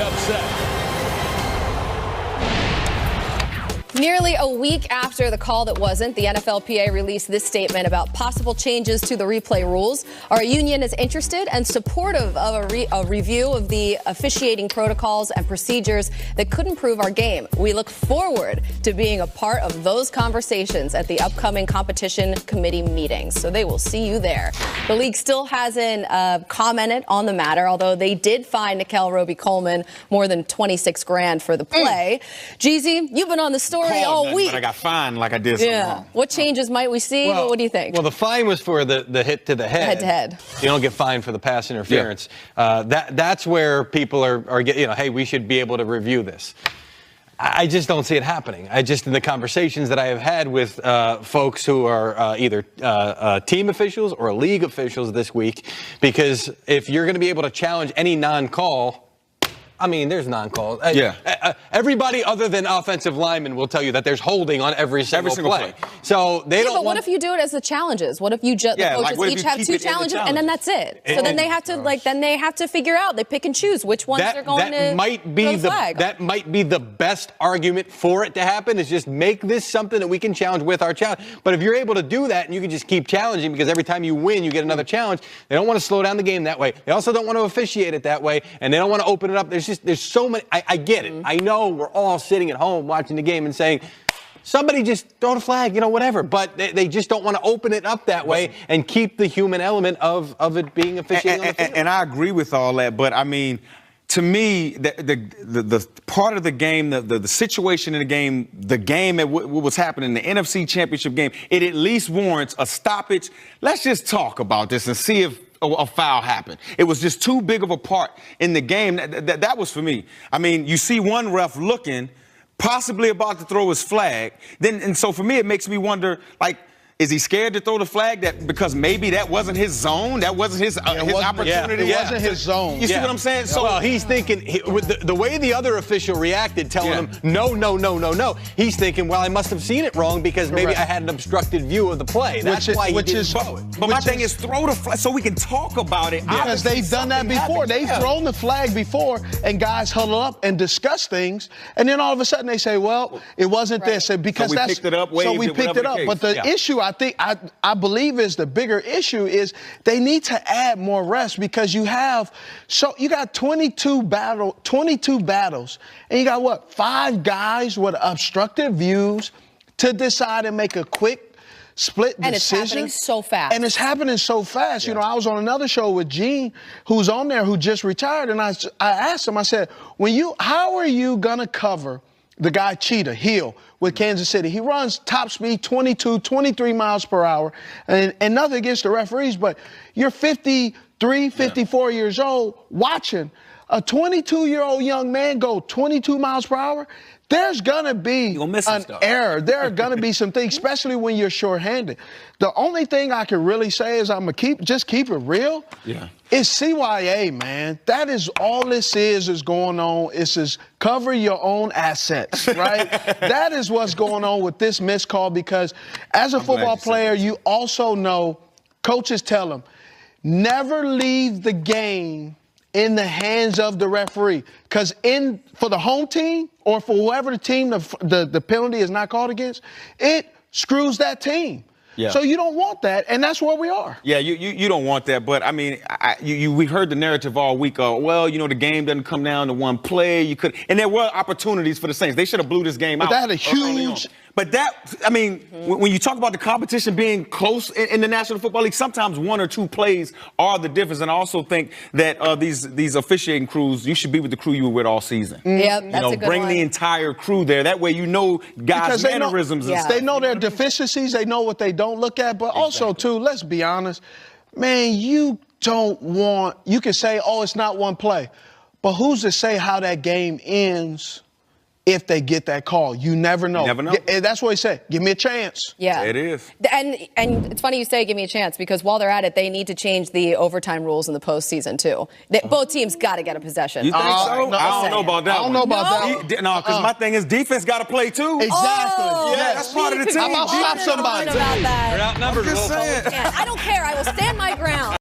upset. Nearly a week after the call that wasn't, the NFLPA released this statement about possible changes to the replay rules. Our union is interested and supportive of a review of the officiating protocols and procedures that could improve our game. We look forward to being a part of those conversations at the upcoming competition committee meetings. So they will see you there. The league still hasn't commented on the matter, although they did fine Nickell Robey-Coleman more than $26,000 for the play. Jeezy, you've been on the story all week. But I got fined like I did something wrong. What changes might we see? Well, what do you think? Well, the fine was for the hit to the head. Head-to-head. You don't get fined for the pass interference. Yeah. That's where people are getting, hey, we should be able to review this. I just don't see it happening. In the conversations that I have had with folks who are either team officials or league officials this week, because if you're going to be able to challenge any non-call, I mean, there's non-calls. Everybody other than offensive linemen will tell you that there's holding on every single play. So they don't. But what if you do it as the challenges? What if you just the coaches each have two challenges and then that's it? So then they have to figure out. They pick and choose which ones they're going to throw the flag. That might be the best argument for it to happen. Is just make this something that we can challenge with our challenge. But if you're able to do that and you can just keep challenging because every time you win you get another challenge, they don't want to slow down the game that way. They also don't want to officiate it that way, and they don't want to open it up. There's so many. I get it. I know we're all sitting at home watching the game and saying, somebody just throw the flag, whatever. But they just don't want to open it up that way and keep the human element of it being officiating on the field. And I agree with all that. But, I mean, to me, the part of the game, the situation in the game at what was happening in the NFC Championship game, it at least warrants a stoppage. Let's just talk about this and see if a foul happened. It was just too big of a part in the game. That was for me. I mean, you see one ref looking, possibly about to throw his flag. And so for me, it makes me wonder, like, is he scared to throw the flag because maybe that wasn't his zone? That wasn't his opportunity? It wasn't his zone. You see what I'm saying? So, well, he's thinking, with the way the other official reacted, telling him, no. He's thinking, well, I must have seen it wrong because maybe I had an obstructed view of the play. That's why he didn't throw it. But my thing is throw the flag so we can talk about it. Because they've done that before. They've thrown the flag before, and guys huddle up and discuss things, and then all of a sudden they say, well, it wasn't this. Because so we picked it up, But the issue, I believe is the bigger issue is they need to add more refs because you got 22 battles and you got 5 guys with obstructive views to decide and make a quick split decision. And it's happening so fast. And it's happening so fast. Yeah. I was on another show with Gene, who's on there, who just retired, and I asked him, I said, how are you gonna cover the guy Cheetah Hill with Kansas City? He runs top speed 22, 23 miles per hour, and nothing against the referees, but you're 53, 54 years old watching a 22-year-old young man go 22 miles per hour. There's going to be an error. There are going to be some things, especially when you're shorthanded. The only thing I can really say is I'm going to keep it real. Yeah. It's CYA, man. That is all this is going on. It's just cover your own assets, right? That is what's going on with this missed call because as a football player, you also know coaches tell them, never leave the game in the hands of the referee. Because for the home team or for whoever the team the penalty is not called against, it screws that team. Yeah. So you don't want that, and that's where we are. Yeah, you don't want that, but I mean, we heard the narrative all week. The game doesn't come down to one play. And there were opportunities for the Saints. They should have blew this game out. But they had a huge. But when you talk about the competition being close in the National Football League, sometimes 1 or 2 plays are the difference. And I also think that these officiating crews, you should be with the crew you were with all season. Yeah, that's a good bring one. the entire crew there. That way guys' mannerisms and stuff. They know their deficiencies. They know what they don't look at. But also, too, let's be honest, man, you can say, it's not one play. But who's to say how that game ends if they get that call? You never know. You never know. That's what he said. Give me a chance. Yeah. It is. And it's funny you say give me a chance because while they're at it, they need to change the overtime rules in the postseason, too. Both teams got to get a possession. You think so? No, I don't know about that. I don't know about that. No, because my thing is defense got to play, too. Exactly. Yeah, that's part of the team. How about stop somebody? About that. They're outnumbered. I don't care. I will stand my ground.